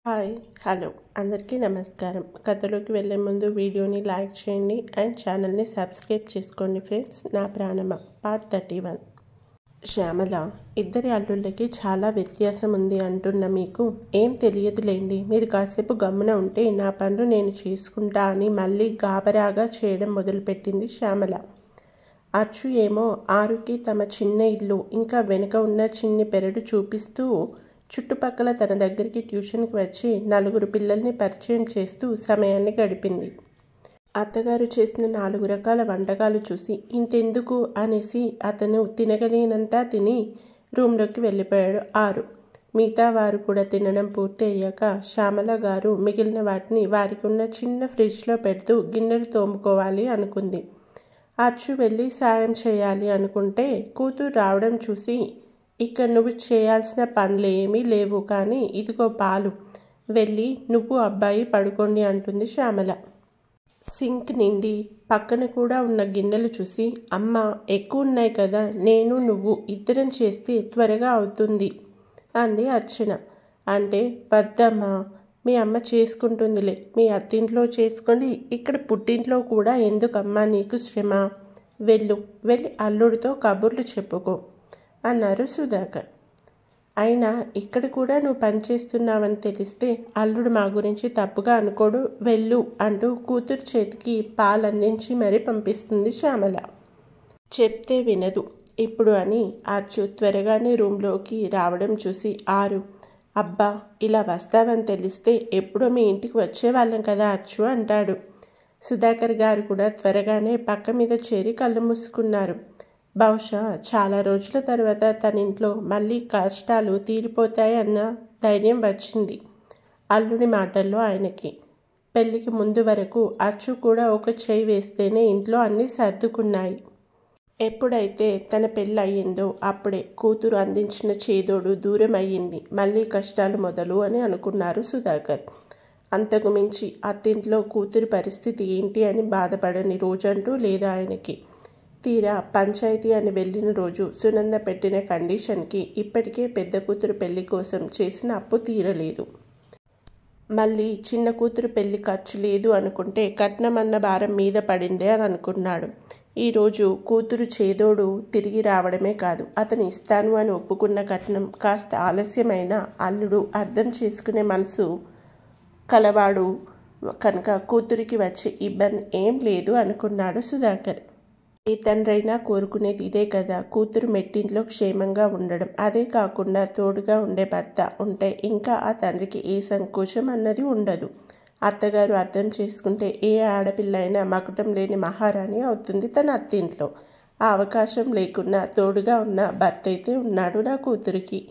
Hi hello అందరికీ నమస్కారం. కథలోకి వెళ్ళే ముందు వీడియోని లైక్ చేయండి అండ్ ఛానల్ని సబ్స్క్రైబ్ చేసుకోండి ఫ్రెండ్స్. నా ప్రాణమ పార్ట్ 31. శ్యామల ఇద్దరి అల్లుళ్ళకి చాలా వ్యత్యాసం ఉంది అంటున్న మీకు ఏం తెలియదులేండి. మీరు కాసేపు గమ్మున ఉంటే నా పనులు నేను చేసుకుంటా అని మళ్ళీ గాబరాగా చేయడం మొదలుపెట్టింది శ్యామల. అచ్చు ఏమో ఆరుకి తమ చిన్న ఇల్లు ఇంకా వెనుక ఉన్న చిన్ని పెరడు చూపిస్తూ చుట్టుపక్కల తన దగ్గరికి ట్యూషన్కి వచ్చి 4 పిల్లల్ని పరిచయం చేస్తూ సమయాన్ని గడిపింది. అత్తగారు చేసిన 4 రకాల వంటకాలు చూసి ఇంతెందుకు అనేసి అతను తినగలిగినంతా తిని రూమ్లోకి వెళ్ళిపోయాడు ఆరు. మిగతా వారు కూడా తినడం పూర్తి అయ్యాక శ్యామల గారు మిగిలిన వాటిని వారికి ఉన్న చిన్న ఫ్రిడ్జ్లో పెడుతూ గిన్నెలు తోముకోవాలి అనుకుంది. అచ్చు వెళ్ళి సాయం చేయాలి అనుకుంటే కూతురు రావడం చూసి ఇక్కడ నువ్వు చేయాల్సిన పనులు ఏమీ లేవు, కానీ ఇదిగో పాలు, వెళ్ళి నువ్వు అబ్బాయి పడుకోండి అంటుంది శ్యామల. సింక్ నిండి పక్కన కూడా ఉన్న గిన్నెలు చూసి అమ్మ ఎక్కువ ఉన్నాయి కదా, నేను నువ్వు ఇద్దరం చేస్తే త్వరగా అవుతుంది అంది అర్చన. అంటే వద్దమ్మా, మీ అమ్మ చేసుకుంటుందిలే, మీ అత్తింట్లో చేసుకొని ఇక్కడ పుట్టింట్లో కూడా ఎందుకమ్మా నీకు శ్రమ, వెళ్ళి అల్లుడితో కబుర్లు చెప్పుకో అన్నారు సుధాకర్. అయినా ఇక్కడ కూడా నువ్వు పనిచేస్తున్నావని తెలిస్తే అల్లుడు మా గురించి తప్పుగా అనుకోడు, వెళ్ళు అంటూ కూతురు చేతికి పాలు అందించి మరీ పంపిస్తుంది శ్యామల. చెప్తే వినదు ఇప్పుడు అని అచ్చు త్వరగానే రూమ్లోకి రావడం చూసి ఆరు, అబ్బా ఇలా వస్తావని తెలిస్తే ఎప్పుడో మీ ఇంటికి వచ్చేవాళ్ళం కదా అచ్చు అంటాడు. సుధాకర్ గారు కూడా త్వరగానే పక్క మీద చేరి కళ్ళు మూసుకున్నారు. బహుశా చాలా రోజుల తర్వాత తన ఇంట్లో మళ్ళీ కష్టాలు తీరిపోతాయన్న ధైర్యం వచ్చింది అల్లుడి మాటల్లో ఆయనకి. పెళ్లికి ముందు వరకు అచ్చు కూడా ఒక చేయి వేస్తేనే ఇంట్లో అన్నీ సర్దుకున్నాయి. ఎప్పుడైతే తన పెళ్ళి అయ్యిందో అప్పుడే కూతురు అందించిన చేదోడు దూరం అయ్యింది, మళ్ళీ కష్టాలు మొదలు అని అనుకున్నారు సుధాకర్. అంతకు మించి అత్తింట్లో కూతురి పరిస్థితి ఏంటి అని బాధపడని రోజంటూ లేదు ఆయనకి. తీరా పంచాయతీ అని వెళ్ళిన రోజు సునంద పెట్టిన కండిషన్కి ఇప్పటికే పెద్ద కూతురు పెళ్లి కోసం చేసిన అప్పు తీరలేదు. మళ్ళీ చిన్న కూతురు పెళ్లి ఖర్చు లేదు అనుకుంటే కట్నం అన్న భారం మీద పడిందే అని అనుకున్నాడు. ఈరోజు కూతురు చేదోడు తిరిగి రావడమే కాదు, అతను ఇస్తాను అని ఒప్పుకున్న కట్నం కాస్త ఆలస్యమైన అల్లుడు అర్థం చేసుకునే మనసు కలవాడు కనుక కూతురికి వచ్చే ఇబ్బంది ఏం లేదు అనుకున్నాడు సుధాకర్. ఏ తండ్రైనా కోరుకునేది ఇదే కదా, కూతురు మెట్టింట్లో క్షేమంగా ఉండడం. అదే కాకుండా తోడుగా ఉండే భర్త ఉంటే ఇంకా ఆ తండ్రికి ఏ సంకోచం అన్నది ఉండదు. అత్తగారు అర్థం చేసుకుంటే ఏ ఆడపిల్ల అయినా మకుటం లేని మహారాణి అవుతుంది తన అత్తింట్లో. ఆ అవకాశం లేకున్నా తోడుగా ఉన్న భర్త అయితే ఉన్నాడు నా కూతురికి.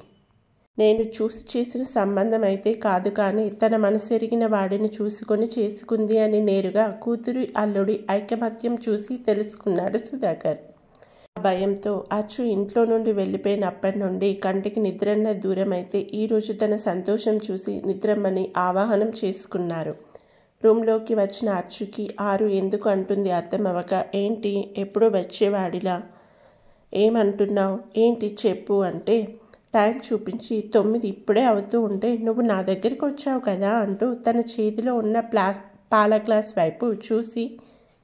నేను చూసి చేసిన సంబంధం అయితే కాదు, కానీ తన మనసెరిగిన వాడిని చూసుకొని చేసుకుంది అని నేరుగా కూతురు అల్లుడి ఐకమత్యం చూసి తెలుసుకున్నాడు సుధాకర్. ఆ భయంతో అచ్చు ఇంట్లో నుండి వెళ్ళిపోయినప్పటి నుండి కంటికి నిద్రన్న దూరం అయితే ఈరోజు తన సంతోషం చూసి నిద్రమ్మని ఆవాహనం చేసుకున్నారు. రూమ్లోకి వచ్చిన అచ్చుకి ఆరు ఎందుకు అంటుంది అర్థం అవ్వక, ఏంటి ఎప్పుడో వచ్చేవాడిలా ఏమంటున్నావు, ఏంటి చెప్పు అంటే, టైం చూపించి 9 ఇప్పుడే అవుతూ ఉంటే నువ్వు నా దగ్గరికి వచ్చావు కదా అంటూ తన చేతిలో ఉన్న పాల గ్లాస్ వైపు చూసి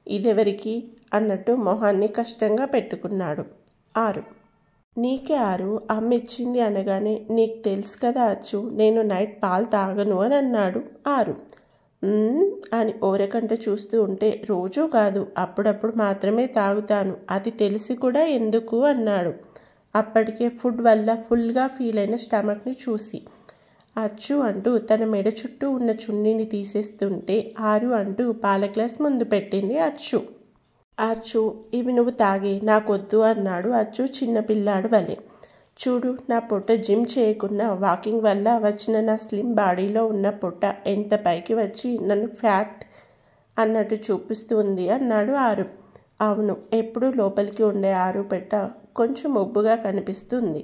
ఇదెవరికి అన్నట్టు మొహాన్ని కష్టంగా పెట్టుకున్నాడు ఆరు. నీకే ఆరు, అమ్మ ఇచ్చింది అనగానే నీకు తెలుసు కదా అచ్చు, నేను నైట్ పాలు తాగను అని అన్నాడు ఆరు. అని ఓరకంట చూస్తూ ఉంటే రోజూ కాదు, అప్పుడప్పుడు మాత్రమే తాగుతాను, అది తెలిసి కూడా ఎందుకు అన్నాడు అప్పటికే ఫుడ్ వల్ల ఫుల్గా ఫీల్ అయిన స్టమక్ని చూసి. అచ్చు అంటూ తన మెడ చుట్టూ ఉన్న చున్నీని తీసేస్తుంటే ఆరు అంటూ పాల గ్లాస్ ముందు పెట్టింది అచ్చు. అచ్చు ఇవి నువ్వు తాగి నాకొద్దు అన్నాడు అచ్చు చిన్నపిల్లాడు వలె. చూడు, నా పొట్ట జిమ్ చేయకుండా వాకింగ్ వల్ల వచ్చిన నా స్లిమ్ బాడీలో ఉన్న పొట్ట ఎంత పైకి వచ్చి నన్ను ఫ్యాట్ అన్నట్టు చూపిస్తుంది అన్నాడు ఆరు. అవును, ఎప్పుడూ లోపలికి ఉండే ఆరు పెట్ట కొంచెం ఒబ్బుగా కనిపిస్తుంది.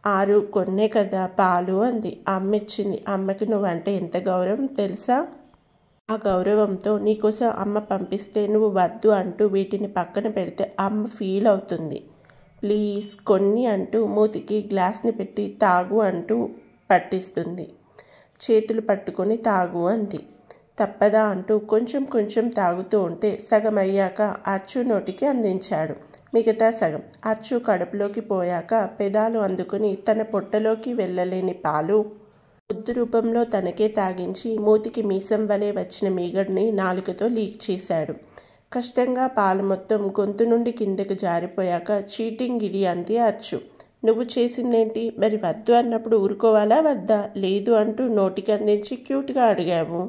ఆరు కొన్నే కదా పాలు అంది. అమ్మ ఇచ్చింది, అమ్మకి నువ్వంటే ఎంత గౌరవం తెలుసా, ఆ గౌరవంతో నీకోసం అమ్మ పంపిస్తే నువ్వు వద్దు అంటూ వీటిని పక్కన పెడితే అమ్మ ఫీల్ అవుతుంది. ప్లీజ్ కొన్ని అంటూ మూతికి గ్లాస్ని పెట్టి తాగు అంటూ పట్టిస్తుంది. చేతులు పట్టుకొని తాగు అంది. తప్పదా అంటూ కొంచెం కొంచెం తాగుతూ ఉంటే సగం అయ్యాక అర్చు నోటికి అందించాడు. మిగతా సగం అర్చు కడుపులోకి పోయాక పెదాలు అందుకుని తన పొట్టలోకి వెళ్ళలేని పాలు ముద్దు రూపంలో తనకే తాగించి మూతికి మీసం వలె వచ్చిన మీగడ్ని నాలుకతో లీక్ చేశాడు. కష్టంగా పాలు మొత్తం గొంతు నుండి కిందకు జారిపోయాక చీటింగ్ ఇది అంది అర్చు. నువ్వు చేసిందేంటి? మరి వద్దు అన్నప్పుడు ఊరుకోవాలా వద్దా? లేదు అంటూ నోటికి అందించి క్యూట్గా అడిగావు.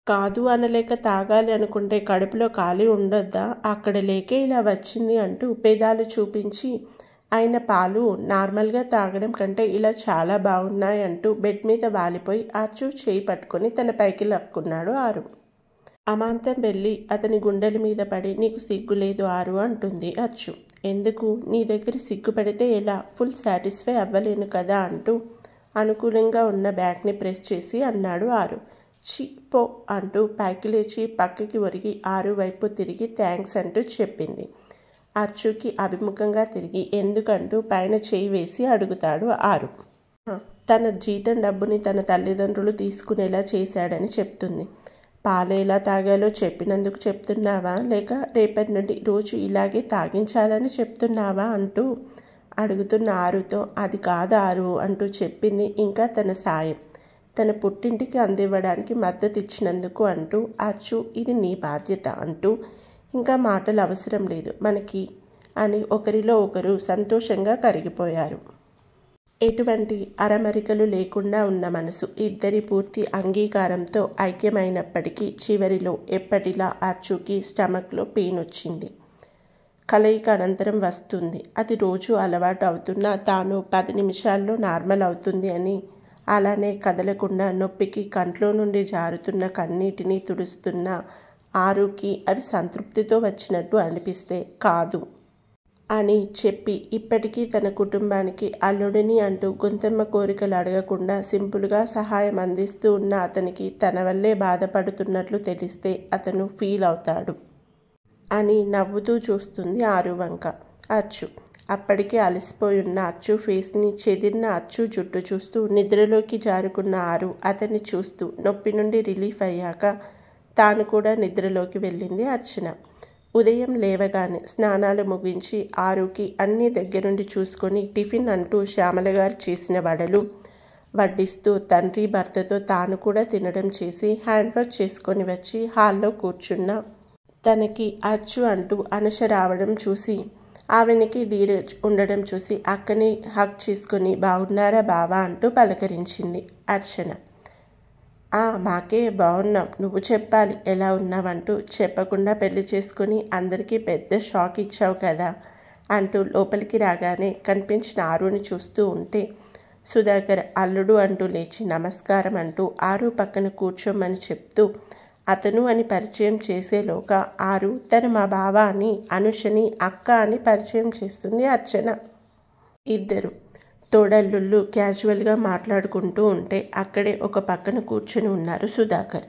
కాదు అనలేక తాగాలి అనుకుంటే కడుపులో ఖాళీ ఉండొద్దా? అక్కడ లేకే ఇలా వచ్చింది అంటూ పెదాలు చూపించి ఆయన పాలు నార్మల్గా తాగడం కంటే ఇలా చాలా బాగున్నాయి అంటూ బెడ్ మీద వాలిపోయి అర్చు చేయి పట్టుకొని తన పైకి లక్కున్నాడు ఆరు. అమాంతం వెళ్ళి అతని గుండెల మీద పడి నీకు సిగ్గు లేదు ఆరు అంటుంది అర్చు. ఎందుకు? నీ దగ్గర సిగ్గుపడితే ఎలా? ఫుల్ సాటిస్ఫై అవ్వలేను కదా అంటూ అనుకూలంగా ఉన్న బ్యాగ్ని ప్రెస్ చేసి అన్నాడు ఆరు. చి పో అంటూ పైకి లేచి పక్కకి ఒరిగి ఆరు వైపు తిరిగి థ్యాంక్స్ అంటూ చెప్పింది. అర్చుకి అభిముఖంగా తిరిగి ఎందుకంటూ పైన చేయి వేసి అడుగుతాడు ఆరు. తన జీతం డబ్బుని తన తల్లిదండ్రులు తీసుకునేలా చేశాడని చెప్తుంది. పాలు ఎలా తాగాలో చెప్పినందుకు చెప్తున్నావా, లేక రేపటి నుండి రోజు ఇలాగే తాగించాలని చెప్తున్నావా అంటూ అడుగుతున్న ఆరుతో అది కాదు ఆరు అంటూ చెప్పింది. ఇంకా తన సాయం తన పుట్టింటికి అందివ్వడానికి మద్దతు ఇచ్చినందుకు అంటూ అర్చు ఇది నీ బాధ్యత అంటూ ఇంకా మాటలు అవసరం లేదు మనకి అని ఒకరిలో ఒకరు సంతోషంగా కరిగిపోయారు. ఎటువంటి అరమరికలు లేకుండా ఉన్న మనసు ఇద్దరి పూర్తి అంగీకారంతో ఐక్యమైనప్పటికీ చివరిలో ఎప్పటిలా అర్చుకి స్టమక్లో పెయిన్ వచ్చింది. కలయిక అనంతరం వస్తుంది. అది రోజు అలవాటు అవుతున్నా తాను 10 నిమిషాల్లో నార్మల్ అవుతుంది అని అలానే కదలకుండా నొప్పికి కంట్లో నుండి జారుతున్న కన్నీటిని తుడుస్తున్న ఆరుకి అవి సంతృప్తితో వచ్చినట్టు అనిపిస్తే కాదు అని చెప్పి ఇప్పటికీ తన కుటుంబానికి అల్లుడిని అంటూ గొంతెమ్మ కోరికలు అడగకుండా సింపుల్గా సహాయం అందిస్తూ ఉన్న అతనికి తన వల్లే బాధపడుతున్నట్లు తెలిస్తే అతను ఫీల్ అవుతాడు అని నవ్వుతూ చూస్తుంది ఆరు వంక అర్చు. అప్పటికే అలసిపోయి ఉన్న అర్చు ఫేస్ని చెదిరిన అర్చు జుట్టు చూస్తూ నిద్రలోకి జారుకున్న ఆరు అతన్ని చూస్తూ నొప్పి నుండి రిలీఫ్ అయ్యాక తాను కూడా నిద్రలోకి వెళ్ళింది అర్చన. ఉదయం లేవగానే స్నానాలు ముగించి ఆరుకి అన్నీ దగ్గరుండి చూసుకొని టిఫిన్ అంటూ శ్యామల గారు చేసిన వడలు వడ్డిస్తూ తండ్రి భర్తతో తాను కూడా తినడం చేసి హ్యాండ్ వాష్ చేసుకొని వచ్చి హాల్లో కూర్చున్న తనకి అర్చు అంటూ అనుష రావడం చూసి ఆమెనికి ధీరజ్ ఉండడం చూసి అక్కని హక్ చేసుకొని బాగున్నారా బావా అంటూ పలకరించింది అర్చన. మాకే బాగున్నాం, నువ్వు చెప్పాలి ఎలా ఉన్నావంటూ చెప్పకుండా పెళ్లి చేసుకుని అందరికీ పెద్ద షాక్ ఇచ్చావు కదా అంటూ లోపలికి రాగానే కనిపించిన ఆరుని చూస్తూ ఉంటే సుధాకర్ అల్లుడు అంటూ లేచి నమస్కారం అంటూ ఆరు పక్కన కూర్చోమని చెప్తూ అతను అని పరిచయం చేసేలోగా ఆరు తను మా బావ అని అనుషని అక్క అని పరిచయం చేస్తుంది అర్చన. ఇద్దరు తోడల్లుళ్ళు క్యాజువల్గా మాట్లాడుకుంటూ ఉంటే అక్కడే ఒక పక్కన కూర్చొని ఉన్నారు సుధాకర్.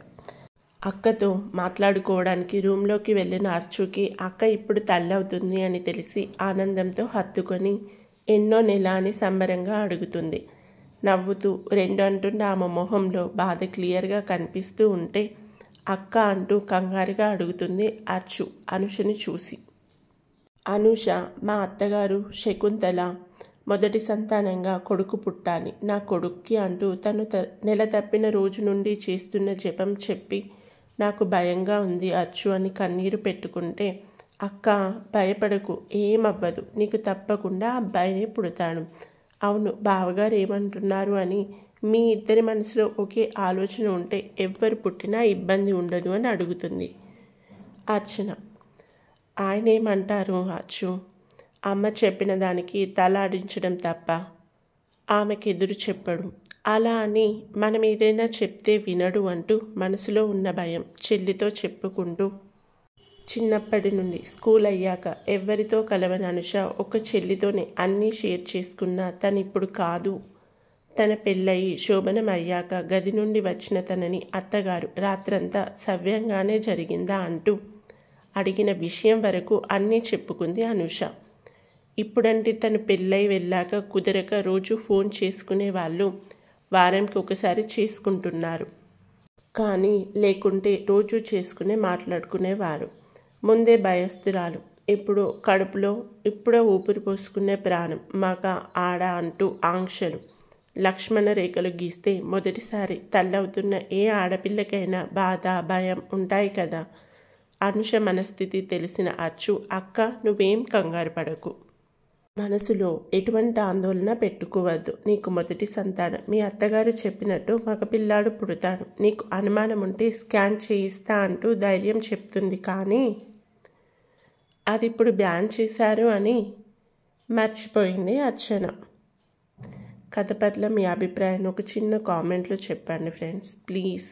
అక్కతో మాట్లాడుకోవడానికి రూమ్లోకి వెళ్ళిన అర్చుకి అక్క ఇప్పుడు తల్లవుతుంది అని తెలిసి ఆనందంతో హత్తుకొని ఎన్నో నెల అని సంబరంగా అడుగుతుంది. నవ్వుతూ 2 అంటున్న ఆమె మొహంలో బాధ క్లియర్గా కనిపిస్తూ ఉంటే అక్క అంటూ కంగారుగా అడుగుతుంది అర్చు అనుషని చూసి. అనూష మా అత్తగారు శకుంతల మొదటి సంతానంగా కొడుకు పుట్టాలి నా కొడుక్కి అంటూ తను నెల తప్పిన రోజు నుండి చేస్తున్న జపం చెప్పి నాకు భయంగా ఉంది అర్చు అని కన్నీరు పెట్టుకుంటే అక్క భయపడకు, ఏమవ్వదు, నీకు తప్పకుండా అబ్బాయినే పుడతాడు. అవును బావగారు ఏమంటున్నారు అని మీ ఇద్దరి మనసులో ఒకే ఆలోచన ఉంటే ఎవ్వరు పుట్టినా ఇబ్బంది ఉండదు అని అడుగుతుంది అర్చన. ఆయన ఏమంటారు అర్చు? అమ్మ చెప్పిన దానికి తలాడించడం తప్ప ఆమెకు ఎదురు చెప్పడు. అలా అని మనం ఏదైనా చెప్తే వినడు అంటూ మనసులో ఉన్న భయం చెల్లితో చెప్పుకుంటూ చిన్నప్పటి నుండి స్కూల్ అయ్యాక ఎవరితో కలవని అనుష ఒక చెల్లితోనే అన్నీ షేర్ చేసుకున్నా తను ఇప్పుడు కాదు. తన పెళ్ళయి శోభనం అయ్యాక గది నుండి వచ్చిన తనని అత్తగారు రాత్రంతా సవ్యంగానే జరిగిందా అంటూ అడిగిన విషయం వరకు అన్నీ చెప్పుకుంది అనూష. ఇప్పుడంటే తను పెళ్ళై వెళ్ళాక కుదరక రోజు ఫోన్ చేసుకునే వాళ్ళు వారానికి ఒకసారి చేసుకుంటున్నారు. కానీ లేకుంటే రోజు చేసుకునే మాట్లాడుకునేవారు. ముందే భయస్థురాలు, ఇప్పుడు కడుపులో ఇప్పుడే ఊపిరి పోసుకునే ప్రాణం, మగ ఆడ అంటూ ఆంక్షలు, లక్ష్మణ రేఖలు గీస్తే మొదటిసారి తల్లవుతున్న ఏ ఆడపిల్లకైనా బాధ భయం ఉంటాయి కదా. అనుష మనస్థితి తెలిసిన అచ్చు, అక్క నువ్వేం కంగారు పడకు, మనసులో ఎటువంటి ఆందోళన పెట్టుకోవద్దు. నీకు మొదటి సంతానం, మీ అత్తగారు చెప్పినట్టు మగపిల్లాడు పుడతాడు. నీకు అనుమానం ఉంటే స్కాన్ చేయిస్తా అంటూ ధైర్యం చెప్తుంది. కానీ అది ఇప్పుడు బ్యాన్ చేశారు అని మర్చిపోయింది అర్చన. కథ పట్ల మీ అభిప్రాయాన్ని ఒక చిన్న కామెంట్లో చెప్పండి ఫ్రెండ్స్, ప్లీజ్.